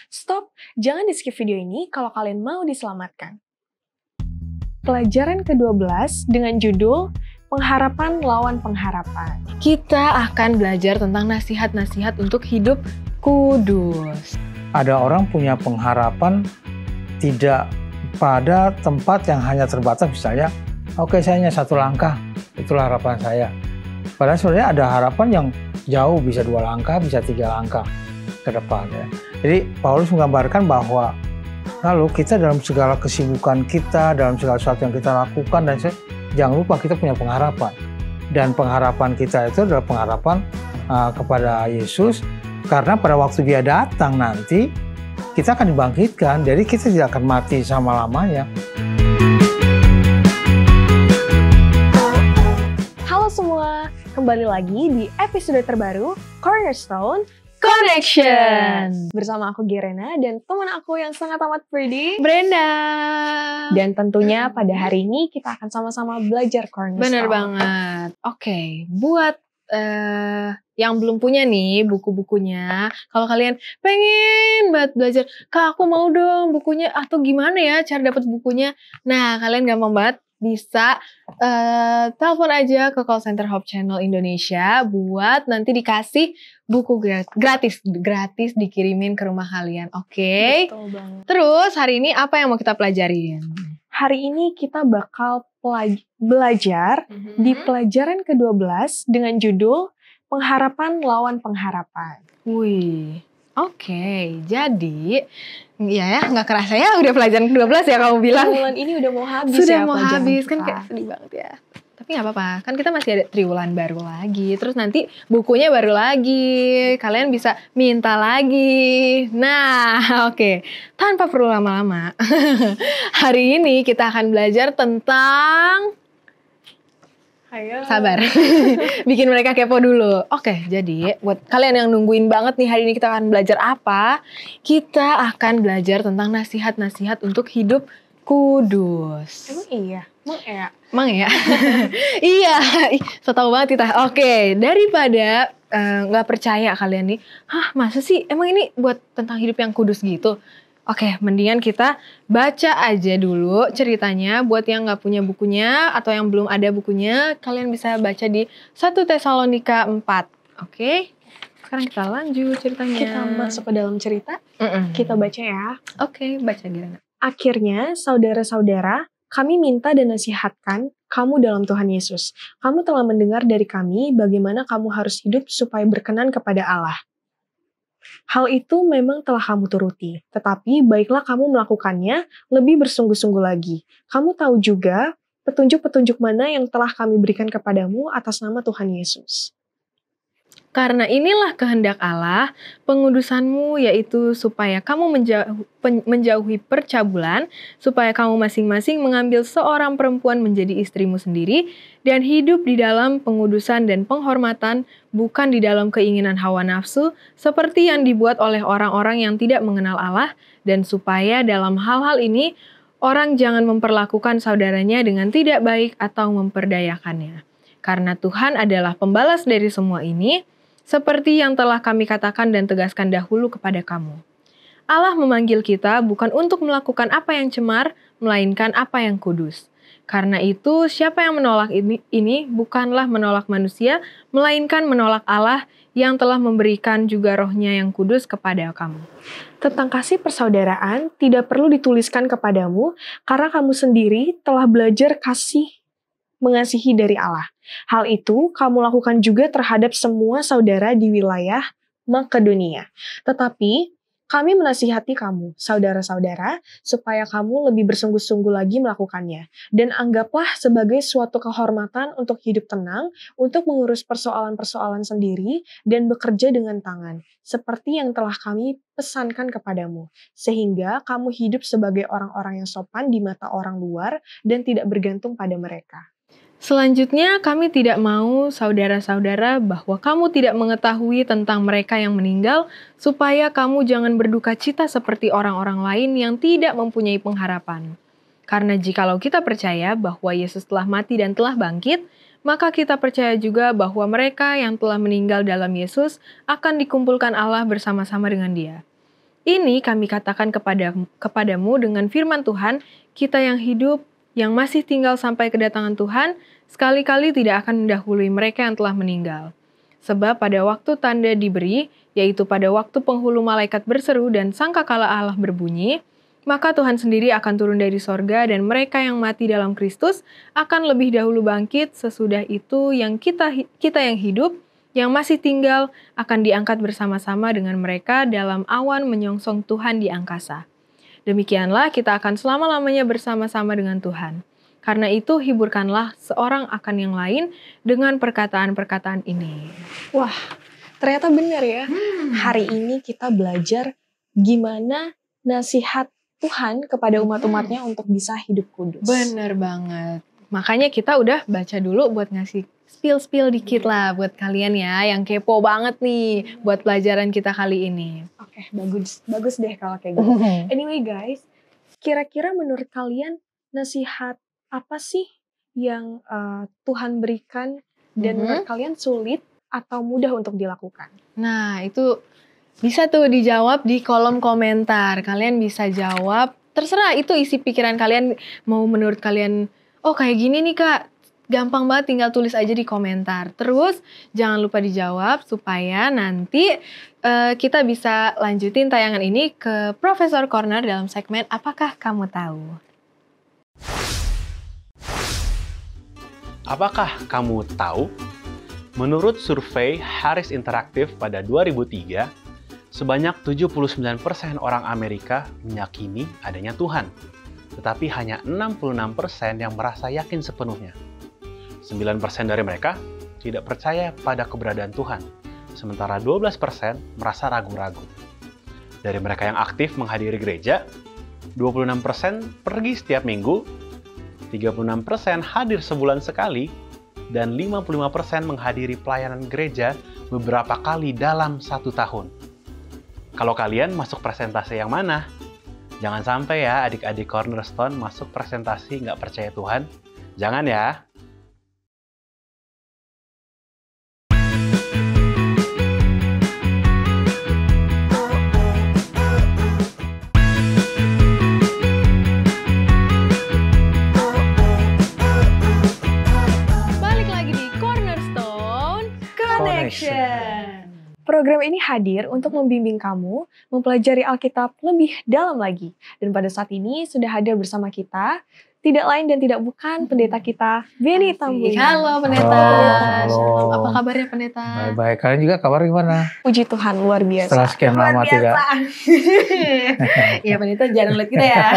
Stop, jangan di-skip video ini kalau kalian mau diselamatkan. Pelajaran ke-12 dengan judul Pengharapan Lawan Pengharapan. Kita akan belajar tentang nasihat-nasihat untuk hidup kudus. Ada orang punya pengharapan tidak pada tempat yang hanya terbatas, misalnya, oke, saya hanya satu langkah, itulah harapan saya. Padahal sebenarnya ada harapan yang jauh, bisa 2 langkah, bisa 3 langkah ke depan. Ya. Jadi Paulus menggambarkan bahwa lalu kita dalam segala kesibukan kita, dalam segala sesuatu yang kita lakukan, dan jangan lupa kita punya pengharapan. Dan pengharapan kita itu adalah pengharapan kepada Yesus, karena pada waktu dia datang nanti, kita akan dibangkitkan, jadi kita tidak akan mati selama-lamanya. Halo semua, kembali lagi di episode terbaru Cornerstone Connection. Bersama aku Girena dan teman aku yang sangat amat pretty, Brenda. Dan tentunya pada hari ini kita akan sama-sama belajar Cornerstone. Bener banget. Oke, buat yang belum punya nih buku-bukunya, kalau kalian pengen banget belajar, Kak aku mau dong bukunya, atau gimana ya cara dapat bukunya, nah kalian gampang banget bisa telepon aja ke call center Hope Channel Indonesia buat nanti dikasih buku gratis dikirimin ke rumah kalian. Oke? Betul banget. Terus hari ini apa yang mau kita pelajarin? Hari ini kita bakal belajar di pelajaran ke-12 dengan judul Pengharapan Lawan Pengharapan. Wih, oke. Jadi, ya nggak kerasa ya udah pelajaran ke-12 ya kamu bilang. Bulan ini udah mau habis Sudah ya mau pelajaran habis, kita. kan kayak sedih banget ya. Tapi nggak apa-apa, kan kita masih ada triwulan baru lagi. Terus nanti bukunya baru lagi, kalian bisa minta lagi. Nah, oke. Tanpa perlu lama-lama. Hari ini kita akan belajar tentang... Ayo. Sabar, bikin mereka kepo dulu. Oke, jadi buat kalian yang nungguin banget nih hari ini kita akan belajar apa? Kita akan belajar tentang nasihat-nasihat untuk hidup kudus. Emang iya? Emang ya? Iya, so tau banget kita. Oke, daripada nggak percaya kalian nih, masa sih emang ini buat tentang hidup yang kudus gitu? Oke, mendingan kita baca aja dulu ceritanya. Buat yang nggak punya bukunya atau yang belum ada bukunya, kalian bisa baca di 1 Tesalonika 4. Oke, sekarang kita lanjut ceritanya. Kita masuk ke dalam cerita. Kita baca ya. Oke, baca Girena. Akhirnya, saudara-saudara, kami minta dan nasihatkan kamu dalam Tuhan Yesus. Kamu telah mendengar dari kami bagaimana kamu harus hidup supaya berkenan kepada Allah. Hal itu memang telah kamu turuti, tetapi baiklah kamu melakukannya lebih bersungguh-sungguh lagi. Kamu tahu juga petunjuk-petunjuk mana yang telah kami berikan kepadamu atas nama Tuhan Yesus. Karena inilah kehendak Allah, pengudusanmu, yaitu supaya kamu menjauhi percabulan, supaya kamu masing-masing mengambil seorang perempuan menjadi istrimu sendiri, dan hidup di dalam pengudusan dan penghormatan, bukan di dalam keinginan hawa nafsu, seperti yang dibuat oleh orang-orang yang tidak mengenal Allah, dan supaya dalam hal-hal ini, orang jangan memperlakukan saudaranya dengan tidak baik atau memperdayakannya. Karena Tuhan adalah pembalas dari semua ini, seperti yang telah kami katakan dan tegaskan dahulu kepada kamu. Allah memanggil kita bukan untuk melakukan apa yang cemar, melainkan apa yang kudus. Karena itu, siapa yang menolak ini bukanlah menolak manusia, melainkan menolak Allah yang telah memberikan juga rohnya yang kudus kepada kamu. Tentang kasih persaudaraan tidak perlu dituliskan kepadamu, karena kamu sendiri telah belajar mengasihi dari Allah. Hal itu kamu lakukan juga terhadap semua saudara di wilayah Makedonia. Tetapi kami menasihati kamu, saudara-saudara, supaya kamu lebih bersungguh-sungguh lagi melakukannya. Dan anggaplah sebagai suatu kehormatan untuk hidup tenang, untuk mengurus persoalan-persoalan sendiri, dan bekerja dengan tangan, seperti yang telah kami pesankan kepadamu. Sehingga kamu hidup sebagai orang-orang yang sopan di mata orang luar, dan tidak bergantung pada mereka. Selanjutnya, kami tidak mau, saudara-saudara, bahwa kamu tidak mengetahui tentang mereka yang meninggal, supaya kamu jangan berduka cita seperti orang-orang lain yang tidak mempunyai pengharapan. Karena jikalau kita percaya bahwa Yesus telah mati dan telah bangkit, maka kita percaya juga bahwa mereka yang telah meninggal dalam Yesus akan dikumpulkan Allah bersama-sama dengan Dia. Ini kami katakan kepadamu dengan firman Tuhan, kita yang hidup, yang masih tinggal sampai kedatangan Tuhan, sekali-kali tidak akan mendahului mereka yang telah meninggal. Sebab pada waktu tanda diberi, yaitu pada waktu penghulu malaikat berseru dan sangkakala Allah berbunyi, maka Tuhan sendiri akan turun dari sorga dan mereka yang mati dalam Kristus akan lebih dahulu bangkit. Sesudah itu yang kita yang hidup, yang masih tinggal akan diangkat bersama-sama dengan mereka dalam awan menyongsong Tuhan di angkasa. Demikianlah kita akan selama-lamanya bersama-sama dengan Tuhan. Karena itu hiburkanlah seorang akan yang lain dengan perkataan-perkataan ini. Wah, ternyata benar ya. Hari ini kita belajar gimana nasihat Tuhan kepada umat-umatnya untuk bisa hidup kudus. Bener banget. Makanya kita udah baca dulu buat ngasih spill dikit lah buat kalian ya yang kepo banget nih buat pelajaran kita kali ini. Oke, bagus deh kalau kayak gitu. Anyway guys, kira-kira menurut kalian nasihat apa sih yang Tuhan berikan dan menurut kalian sulit atau mudah untuk dilakukan? Nah, itu bisa tuh dijawab di kolom komentar. Kalian bisa jawab, terserah itu isi pikiran kalian, mau menurut kalian, oh kayak gini nih Kak, gampang banget, tinggal tulis aja di komentar. Terus jangan lupa dijawab supaya nanti kita bisa lanjutin tayangan ini ke Profesor Corner dalam segmen Apakah Kamu Tahu? Apakah kamu tahu? Menurut survei Harris Interactive pada 2003, sebanyak 79% orang Amerika meyakini adanya Tuhan. Tetapi hanya 66% yang merasa yakin sepenuhnya. 9% dari mereka tidak percaya pada keberadaan Tuhan, sementara 12% merasa ragu-ragu. Dari mereka yang aktif menghadiri gereja, 26% pergi setiap minggu, 36% hadir sebulan sekali, dan 55% menghadiri pelayanan gereja beberapa kali dalam 1 tahun. Kalau kalian masuk presentasi yang mana? Jangan sampai ya adik-adik Cornerstone masuk presentasi nggak percaya Tuhan. Jangan ya. Balik lagi di Cornerstone Connection. Program ini hadir untuk membimbing kamu mempelajari Alkitab lebih dalam lagi. Dan pada saat ini sudah hadir bersama kita, tidak lain dan tidak bukan pendeta kita, Benny Tambuli. Halo pendeta. Halo. Shalom. Apa kabarnya pendeta? Baik-baik. Kalian juga kabar gimana? Puji Tuhan, luar biasa. Setelah sekian lama tidak. Iya pendeta jarang lihat kita ya.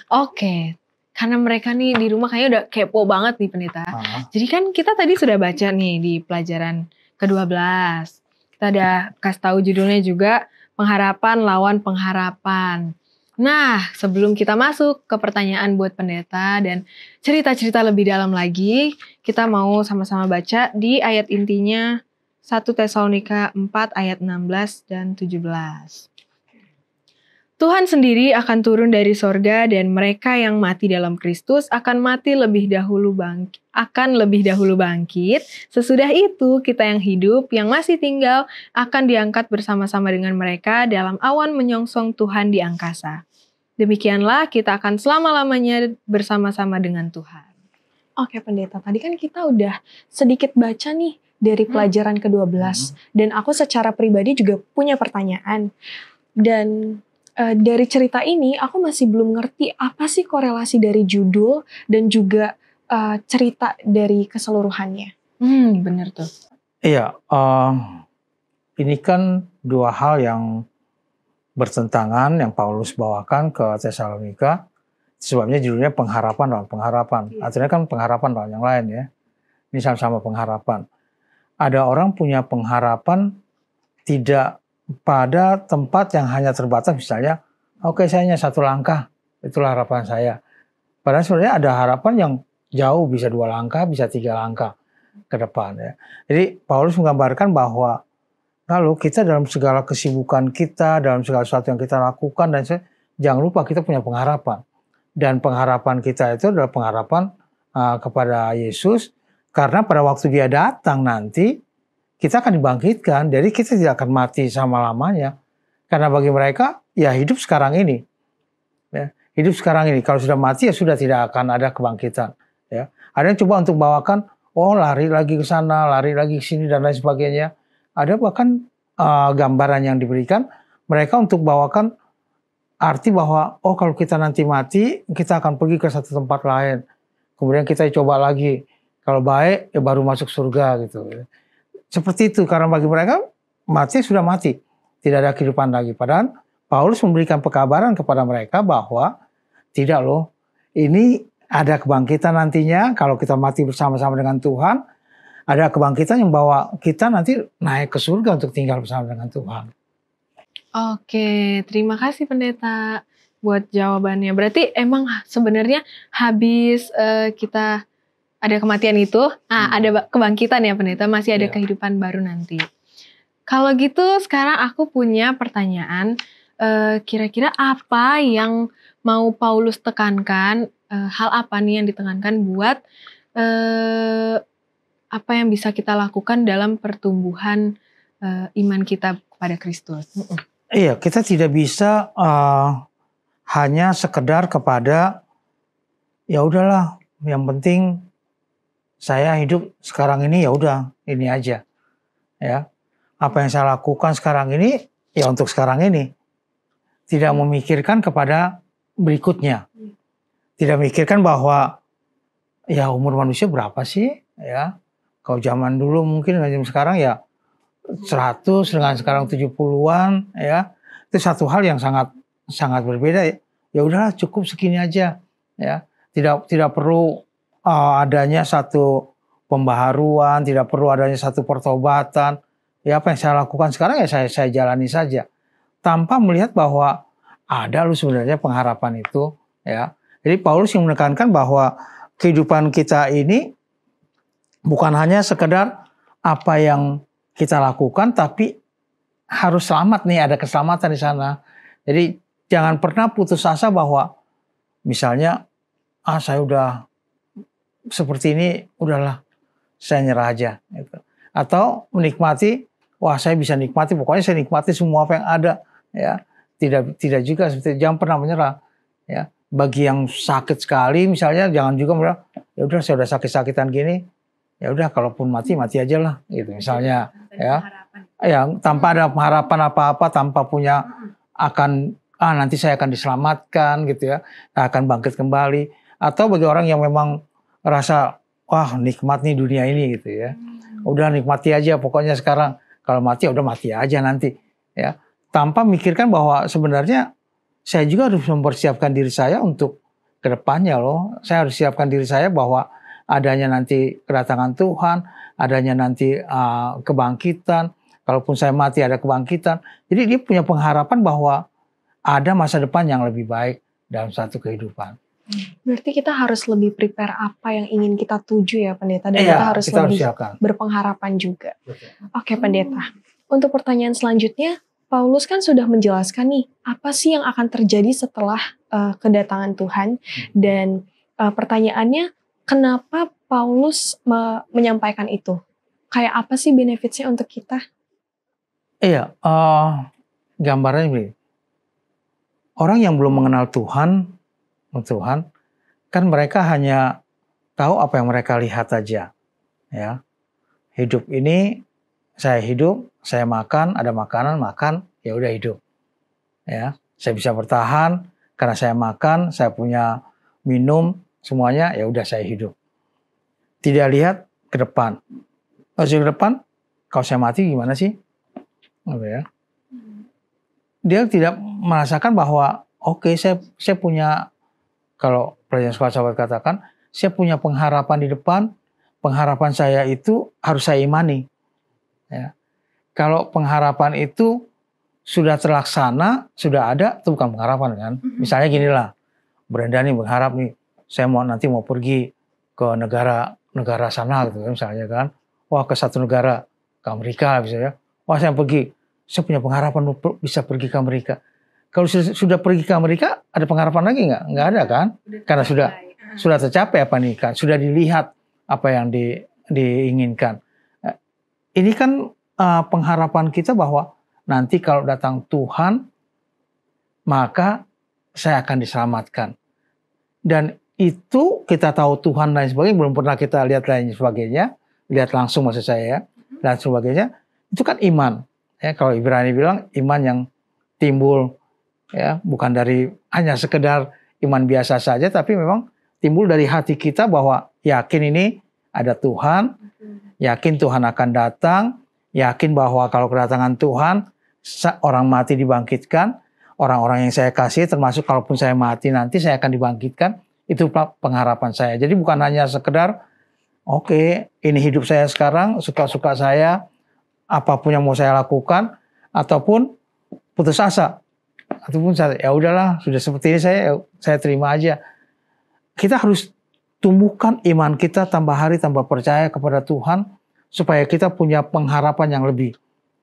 Oke. Karena mereka nih di rumah kayaknya udah kepo banget nih pendeta. Jadi kan kita tadi sudah baca nih di pelajaran ke-12. Kita ada kasih tahu judulnya juga, pengharapan lawan pengharapan. Nah, sebelum kita masuk ke pertanyaan buat pendeta dan cerita-cerita lebih dalam lagi, kita mau sama-sama baca di ayat intinya 1 Tesalonika 4 ayat 16 dan 17. Tuhan sendiri akan turun dari sorga dan mereka yang mati dalam Kristus akan lebih dahulu bangkit. Sesudah itu kita yang hidup, yang masih tinggal akan diangkat bersama-sama dengan mereka dalam awan menyongsong Tuhan di angkasa. Demikianlah kita akan selama-lamanya bersama-sama dengan Tuhan. Oke pendeta, tadi kan kita udah sedikit baca nih dari pelajaran ke-12. Dan aku secara pribadi juga punya pertanyaan. Dan dari cerita ini aku masih belum ngerti apa sih korelasi dari judul dan juga cerita dari keseluruhannya. Bener tuh. Iya, ini kan dua hal yang bertentangan yang Paulus bawakan ke Tesalonika. Sebabnya judulnya pengharapan lawan pengharapan. Artinya kan pengharapan lawan yang lain ya. Ini sama-sama pengharapan. Ada orang punya pengharapan tidak pada tempat yang hanya terbatas, misalnya, oke, saya hanya 1 langkah, itulah harapan saya. Padahal sebenarnya ada harapan yang jauh, bisa 2 langkah, bisa 3 langkah ke depan. Ya. Jadi Paulus menggambarkan bahwa lalu kita dalam segala kesibukan kita, dalam segala sesuatu yang kita lakukan, dan jangan lupa kita punya pengharapan. Dan pengharapan kita itu adalah pengharapan kepada Yesus, karena pada waktu dia datang nanti, kita akan dibangkitkan, jadi kita tidak akan mati selama-lamanya. Karena bagi mereka ya hidup sekarang ini. Ya, hidup sekarang ini. Kalau sudah mati ya sudah tidak akan ada kebangkitan. Ya. Ada yang coba untuk bawakan, lari lagi ke sana, lari lagi ke sini dan lain sebagainya. Ada bahkan gambaran yang diberikan mereka untuk bawakan arti bahwa kalau kita nanti mati kita akan pergi ke satu tempat lain. Kemudian kita coba lagi. Kalau baik ya baru masuk surga gitu. Seperti itu karena bagi mereka mati sudah mati. Tidak ada kehidupan lagi. Padahal Paulus memberikan pekabaran kepada mereka bahwa tidak loh, ini ada kebangkitan nantinya kalau kita mati bersama-sama dengan Tuhan. Ada kebangkitan yang bawa kita nanti naik ke surga untuk tinggal bersama dengan Tuhan. Oke, terima kasih pendeta buat jawabannya. Berarti emang sebenarnya habis kita ada kematian itu, ada kebangkitan ya pendeta, masih ada kehidupan baru nanti. Kalau gitu sekarang aku punya pertanyaan, kira-kira apa yang mau Paulus tekankan, hal apa nih yang ditekankan buat apa yang bisa kita lakukan dalam pertumbuhan iman kita kepada Kristus? Iya, kita tidak bisa hanya sekedar kepada ya udahlah, yang penting saya hidup sekarang ini ya udah ini aja, ya. Apa yang saya lakukan sekarang ini, ya untuk sekarang ini. Tidak memikirkan kepada berikutnya. Tidak memikirkan bahwa, ya umur manusia berapa sih? Ya, kalau zaman dulu mungkin dengan sekarang ya 100 dengan sekarang 70-an. Ya, itu satu hal yang sangat sangat berbeda. Ya udahlah cukup segini aja. Ya, tidak perlu adanya satu pembaharuan, tidak perlu adanya satu pertobatan. Ya apa yang saya lakukan sekarang ya saya jalani saja tanpa melihat bahwa ada loh sebenarnya pengharapan itu, ya. Jadi Paulus yang menekankan bahwa kehidupan kita ini bukan hanya sekedar apa yang kita lakukan, tapi harus selamat nih, ada keselamatan di sana. Jadi jangan pernah putus asa bahwa misalnya saya udah seperti ini, udahlah saya nyerah aja gitu. Atau menikmati, saya bisa nikmati, pokoknya saya nikmati semua apa yang ada, ya. Tidak juga seperti, jangan pernah menyerah, ya. Bagi yang sakit sekali misalnya, jangan juga menyerah, ya udah saya udah sakit-sakitan gini, ya udah kalaupun mati aja lah gitu misalnya, ya. Ya, tanpa ada pengharapan apa-apa, tanpa punya akan nanti saya akan diselamatkan gitu ya, akan bangkit kembali. Atau bagi orang yang memang rasa nikmat nih dunia ini gitu ya. Udah nikmati aja pokoknya sekarang. Kalau mati ya udah mati aja nanti ya. Tanpa mikirkan bahwa sebenarnya saya juga harus mempersiapkan diri saya untuk kedepannya loh. Saya harus siapkan diri saya bahwa adanya nanti kedatangan Tuhan, adanya nanti kebangkitan. Kalaupun saya mati ada kebangkitan. Jadi dia punya pengharapan bahwa ada masa depan yang lebih baik dalam satu kehidupan. Berarti kita harus lebih prepare apa yang ingin kita tuju ya pendeta, dan kita harus lebih berpengharapan juga. Oke pendeta, untuk pertanyaan selanjutnya, Paulus kan sudah menjelaskan nih apa sih yang akan terjadi setelah kedatangan Tuhan, dan pertanyaannya kenapa Paulus menyampaikan itu? Kayak apa sih benefitsnya untuk kita? Iya, gambarannya begini. Orang yang belum mengenal Tuhan kan mereka hanya tahu apa yang mereka lihat aja, ya. Hidup ini saya hidup, saya makan, ada makanan makan, ya udah hidup, ya. Saya bisa bertahan karena saya makan, saya punya minum semuanya, ya udah saya hidup. Tidak lihat ke depan. Ke depan, kalau saya mati gimana sih? Ya. Dia tidak merasakan bahwa saya punya, kalau pelajaran sekolah sahabat katakan, saya punya pengharapan di depan. Pengharapan saya itu harus saya imani. Ya. Kalau pengharapan itu sudah terlaksana, sudah ada, itu bukan pengharapan kan. Misalnya ginilah, Brenda nih berharap nih, saya nanti mau pergi ke negara sana gitu kan, misalnya kan. Ke satu negara, ke Amerika misalnya. Saya pergi, saya punya pengharapan bisa pergi ke Amerika. Kalau sudah pergi ke Amerika, ada pengharapan lagi nggak? Nggak ada kan? Karena sudah tercapai apa nih kan? Sudah dilihat apa yang diinginkan. Ini kan pengharapan kita bahwa nanti kalau datang Tuhan, maka saya akan diselamatkan. Dan itu kita tahu Tuhan dan sebagainya, belum pernah kita lihat lain sebagainya, lihat langsung maksud saya ya, dan sebagainya, itu kan iman. Ya, kalau Ibrani bilang iman yang timbul ya, bukan dari hanya sekedar iman biasa saja, tapi memang timbul dari hati kita bahwa yakin ini ada Tuhan, yakin Tuhan akan datang, yakin bahwa kalau kedatangan Tuhan, orang mati dibangkitkan, orang-orang yang saya kasih, termasuk kalaupun saya mati nanti saya akan dibangkitkan. Itu pengharapan saya. Jadi bukan hanya sekedar, oke, ini hidup saya sekarang, suka-suka saya, apapun yang mau saya lakukan, ataupun putus asa, ataupun saya, ya udahlah, sudah seperti ini saya terima aja. Kita harus tumbuhkan iman kita, tambah hari tambah percaya kepada Tuhan, supaya kita punya pengharapan yang lebih.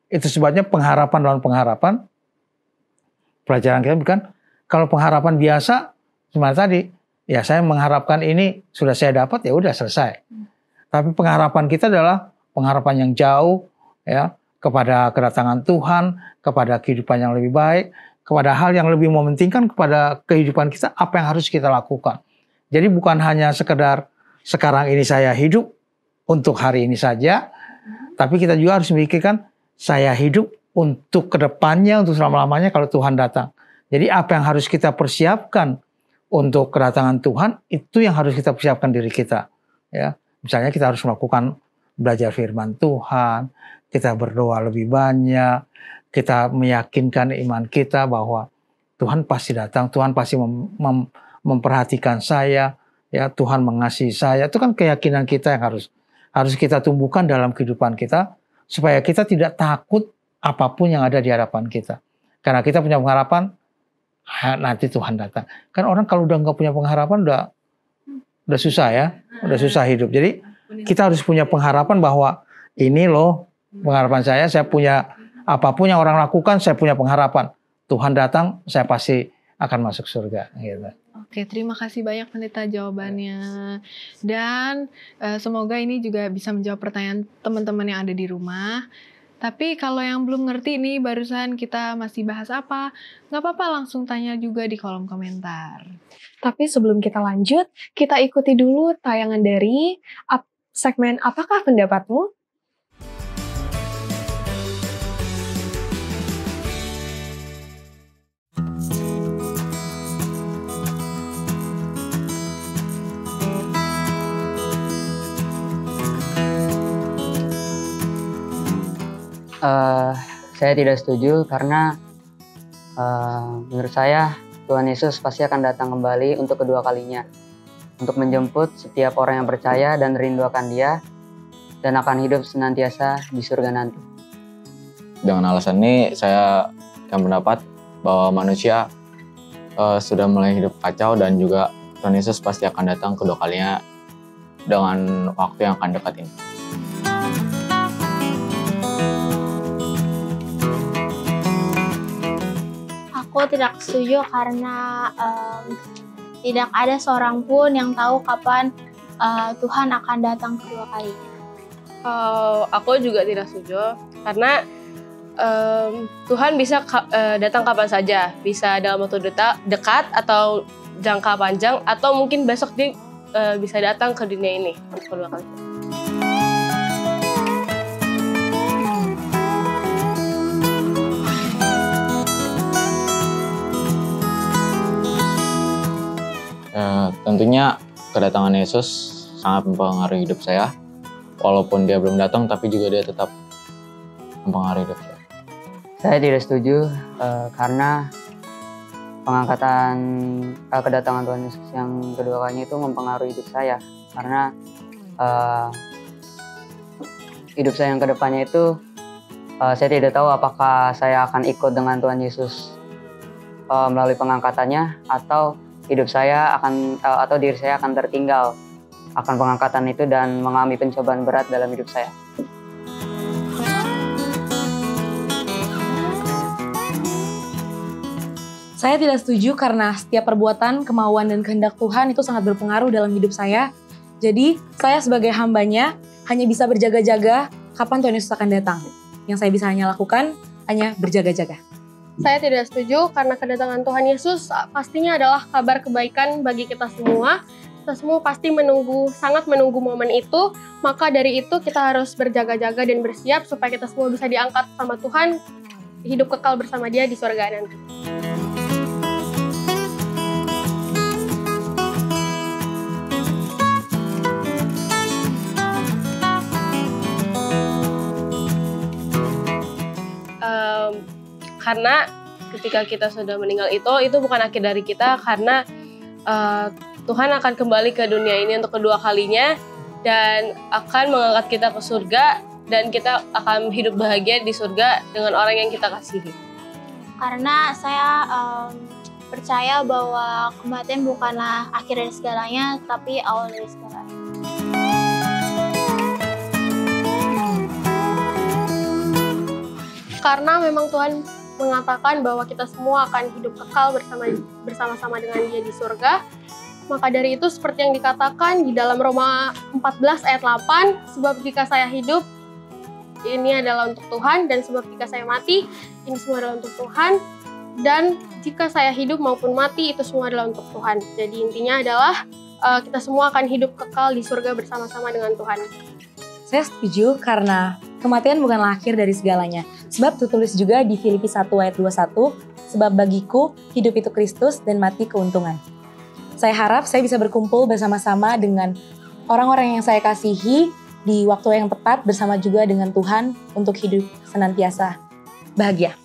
Itu sebabnya pengharapan lawan pengharapan. Pelajaran kita bukan, kalau pengharapan biasa, seperti tadi, ya saya mengharapkan ini sudah saya dapat, ya udah selesai. Tapi pengharapan kita adalah pengharapan yang jauh ya, kepada kedatangan Tuhan, kepada kehidupan yang lebih baik, kepada hal yang lebih mementingkan kepada kehidupan kita, apa yang harus kita lakukan. Jadi bukan hanya sekedar sekarang ini saya hidup untuk hari ini saja, tapi kita juga harus memikirkan saya hidup untuk kedepannya, untuk selama-lamanya kalau Tuhan datang. Jadi apa yang harus kita persiapkan untuk kedatangan Tuhan, itu yang harus kita persiapkan diri kita. Ya, misalnya kita harus melakukan belajar firman Tuhan, kita berdoa lebih banyak, kita meyakinkan iman kita bahwa Tuhan pasti datang, Tuhan pasti memperhatikan saya, ya Tuhan mengasihi saya. Itu kan keyakinan kita yang harus kita tumbuhkan dalam kehidupan kita, supaya kita tidak takut apapun yang ada di hadapan kita. Karena kita punya pengharapan, nanti Tuhan datang. Kan orang kalau udah nggak punya pengharapan udah susah ya, udah susah hidup. Jadi kita harus punya pengharapan bahwa ini loh pengharapan saya punya apapun yang orang lakukan, saya punya pengharapan. Tuhan datang, saya pasti akan masuk surga. Gitu. Oke, terima kasih banyak Pendeta jawabannya. Dan semoga ini juga bisa menjawab pertanyaan teman-teman yang ada di rumah. Tapi kalau yang belum ngerti nih, barusan kita masih bahas apa, nggak apa-apa langsung tanya juga di kolom komentar. Tapi sebelum kita lanjut, kita ikuti dulu tayangan dari segmen Apakah Pendapatmu? Saya tidak setuju karena menurut saya Tuhan Yesus pasti akan datang kembali untuk kedua kalinya, untuk menjemput setiap orang yang percaya dan rindu akan Dia dan akan hidup senantiasa di surga nanti. Dengan alasan ini saya akan pendapat bahwa manusia sudah mulai hidup kacau dan juga Tuhan Yesus pasti akan datang kedua kalinya dengan waktu yang akan dekat ini. Aku tidak setuju karena tidak ada seorang pun yang tahu kapan Tuhan akan datang kedua kalinya. Aku juga tidak setuju karena Tuhan bisa datang kapan saja, bisa dalam waktu dekat atau jangka panjang, atau mungkin besok dia bisa datang ke dunia ini untuk kedua kali. Tentunya kedatangan Yesus sangat mempengaruhi hidup saya. Walaupun dia belum datang, tapi juga dia tetap mempengaruhi hidup saya. Saya tidak setuju karena pengangkatan kedatangan Tuhan Yesus yang kedua kalinya itu mempengaruhi hidup saya. Karena hidup saya yang kedepannya itu saya tidak tahu apakah saya akan ikut dengan Tuhan Yesus melalui pengangkatannya, atau hidup saya akan atau diri saya akan tertinggal akan pengangkatan itu dan mengalami pencobaan berat dalam hidup saya. Saya tidak setuju karena setiap perbuatan, kemauan, dan kehendak Tuhan itu sangat berpengaruh dalam hidup saya. Jadi, saya sebagai hambanya hanya bisa berjaga-jaga kapan Tuhan Yesus akan datang. Yang saya bisa hanya lakukan hanya berjaga-jaga. Saya tidak setuju karena kedatangan Tuhan Yesus pastinya adalah kabar kebaikan bagi kita semua. Kita semua pasti sangat menunggu momen itu. Maka dari itu kita harus berjaga-jaga dan bersiap supaya kita semua bisa diangkat sama Tuhan, hidup kekal bersama Dia di surga nanti. Karena ketika kita sudah meninggal itu bukan akhir dari kita, karena Tuhan akan kembali ke dunia ini untuk kedua kalinya dan akan mengangkat kita ke surga, dan kita akan hidup bahagia di surga dengan orang yang kita kasihi. Karena saya percaya bahwa kematian bukanlah akhir dari segalanya, tapi awal dari segalanya. Karena memang Tuhan mengatakan bahwa kita semua akan hidup kekal bersama-sama dengan Dia di surga. Maka dari itu seperti yang dikatakan di dalam Roma 14 ayat 8, sebab jika saya hidup ini adalah untuk Tuhan, dan sebab jika saya mati ini semua adalah untuk Tuhan, dan jika saya hidup maupun mati itu semua adalah untuk Tuhan. Jadi intinya adalah kita semua akan hidup kekal di surga bersama-sama dengan Tuhan. Saya setuju karena kematian bukanlah akhir dari segalanya. Sebab tertulis juga di Filipi 1 ayat 21, sebab bagiku hidup itu Kristus dan mati keuntungan. Saya harap saya bisa berkumpul bersama-sama dengan orang-orang yang saya kasihi di waktu yang tepat bersama juga dengan Tuhan untuk hidup senantiasa bahagia.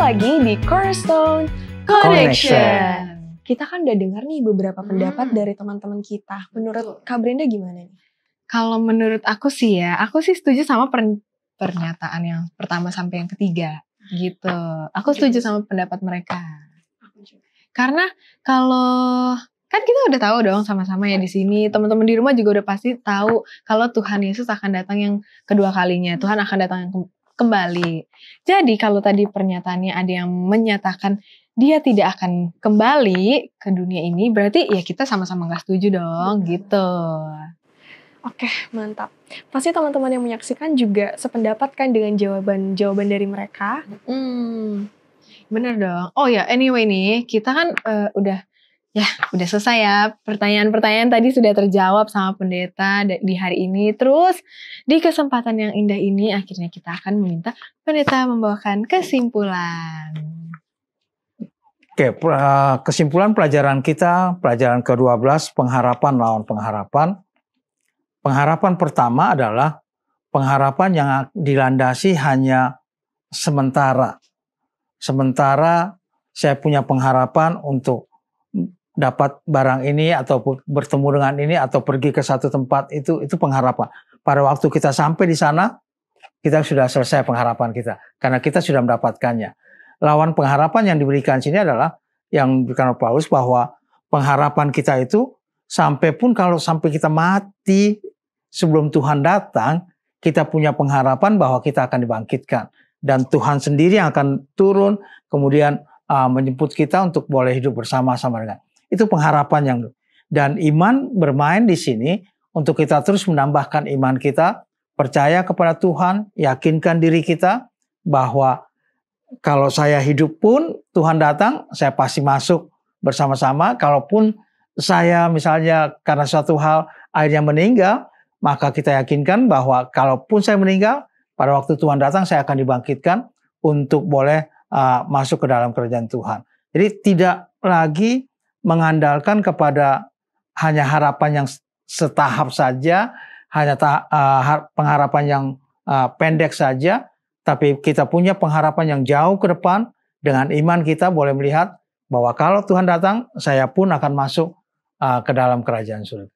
Lagi di Cornerstone Connection. Kita kan udah dengar nih beberapa pendapat dari teman-teman kita. Menurut Kak Brenda gimana nih? Kalau menurut aku sih setuju sama pernyataan yang pertama sampai yang ketiga gitu. Aku setuju sama pendapat mereka. Karena kalau kan kita udah tahu dong sama-sama ya di sini, teman-teman di rumah juga udah pasti tahu kalau Tuhan Yesus akan datang yang kedua kalinya. Tuhan akan datang yang kembali. Jadi kalau tadi pernyataannya ada yang menyatakan dia tidak akan kembali ke dunia ini, berarti ya kita sama-sama gak setuju dong gitu. Oke, mantap. Pasti teman-teman yang menyaksikan juga sependapat kan dengan jawaban dari mereka. Bener dong. Oh ya, anyway nih, kita kan udah selesai ya. Pertanyaan-pertanyaan tadi sudah terjawab sama pendeta di hari ini. Terus di kesempatan yang indah ini akhirnya kita akan meminta pendeta membawakan kesimpulan. Oke, kesimpulan pelajaran kita, pelajaran ke-12, pengharapan lawan pengharapan. Pengharapan pertama adalah pengharapan yang dilandasi hanya sementara. Sementara saya punya pengharapan untuk dapat barang ini atau bertemu dengan ini atau pergi ke satu tempat, itu pengharapan. Pada waktu kita sampai di sana, kita sudah selesai pengharapan kita karena kita sudah mendapatkannya. Lawan pengharapan yang diberikan sini adalah yang diberikan oleh Paulus, bahwa pengharapan kita itu sampai kita mati sebelum Tuhan datang, kita punya pengharapan bahwa kita akan dibangkitkan dan Tuhan sendiri yang akan turun kemudian menjemput kita untuk boleh hidup bersama-sama dengan. Itu pengharapan yang, dan iman bermain di sini untuk kita terus menambahkan iman kita, percaya kepada Tuhan, yakinkan diri kita bahwa kalau saya hidup pun Tuhan datang, saya pasti masuk bersama-sama. Kalaupun saya misalnya karena suatu hal akhirnya meninggal, maka kita yakinkan bahwa kalaupun saya meninggal, pada waktu Tuhan datang saya akan dibangkitkan untuk boleh masuk ke dalam kerajaan Tuhan. Jadi tidak lagi mengandalkan kepada hanya harapan yang setahap saja, hanya pengharapan yang pendek saja, tapi kita punya pengharapan yang jauh ke depan. Dengan iman kita boleh melihat bahwa kalau Tuhan datang, saya pun akan masuk ke dalam kerajaan surga.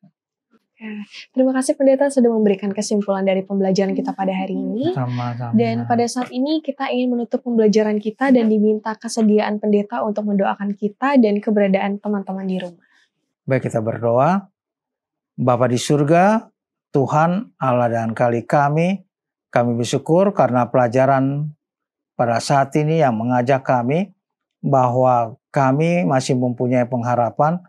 Terima kasih pendeta sudah memberikan kesimpulan dari pembelajaran kita pada hari ini. Sama-sama. Dan pada saat ini kita ingin menutup pembelajaran kita dan diminta kesediaan pendeta untuk mendoakan kita dan keberadaan teman-teman di rumah. Baik, kita berdoa. Bapa di surga, Tuhan Allah dan kami bersyukur karena pelajaran pada saat ini yang mengajak kami bahwa kami masih mempunyai pengharapan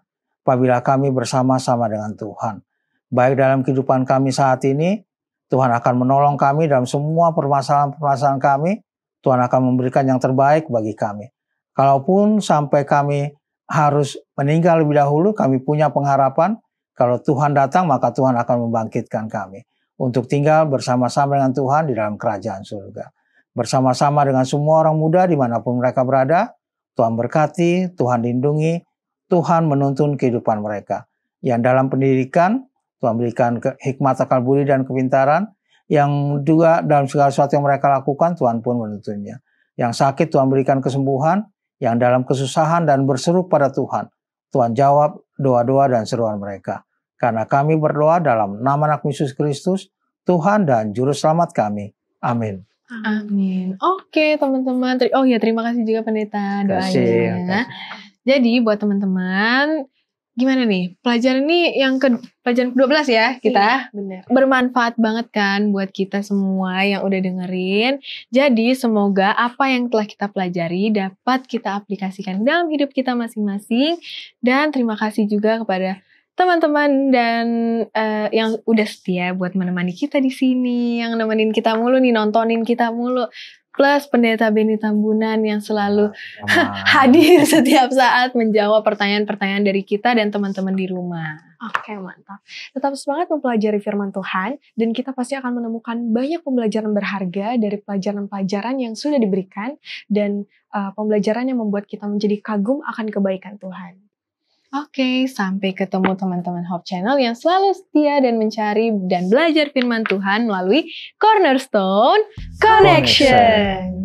apabila kami bersama-sama dengan Tuhan. Baik dalam kehidupan kami saat ini, Tuhan akan menolong kami dalam semua permasalahan-permasalahan kami. Tuhan akan memberikan yang terbaik bagi kami. Kalaupun sampai kami harus meninggal lebih dahulu, kami punya pengharapan. Kalau Tuhan datang, maka Tuhan akan membangkitkan kami untuk tinggal bersama-sama dengan Tuhan di dalam kerajaan surga. Bersama-sama dengan semua orang muda dimanapun mereka berada, Tuhan berkati, Tuhan lindungi, Tuhan menuntun kehidupan mereka. Yang dalam pendidikan, Tuhan berikan hikmat, akal budi, dan kepintaran. Yang juga dalam segala sesuatu yang mereka lakukan, Tuhan pun menuntunnya. Yang sakit, Tuhan berikan kesembuhan. Yang dalam kesusahan dan berseru pada Tuhan, Tuhan jawab doa-doa dan seruan mereka. Karena kami berdoa dalam nama Anak Yesus Kristus, Tuhan dan Juru Selamat kami. Amin. Amin. Oke teman-teman. Oh ya, terima kasih juga pendeta doanya. Jadi buat teman-teman, gimana nih? Pelajaran ini pelajaran ke-12 ya kita. Iya, benar. Bermanfaat banget kan buat kita semua yang udah dengerin. Jadi semoga apa yang telah kita pelajari dapat kita aplikasikan dalam hidup kita masing-masing. Dan terima kasih juga kepada teman-teman dan yang udah setia buat menemani kita di sini, yang nemenin kita mulu nih, nontonin kita mulu. Plus pendeta Beni Tambunan yang selalu hadir setiap saat menjawab pertanyaan-pertanyaan dari kita dan teman-teman di rumah. Oke, mantap. Tetap semangat mempelajari firman Tuhan dan kita pasti akan menemukan banyak pembelajaran berharga dari pelajaran-pelajaran yang sudah diberikan dan pembelajaran yang membuat kita menjadi kagum akan kebaikan Tuhan. Oke, sampai ketemu teman-teman Hope Channel yang selalu setia dan mencari dan belajar firman Tuhan melalui Cornerstone Connection.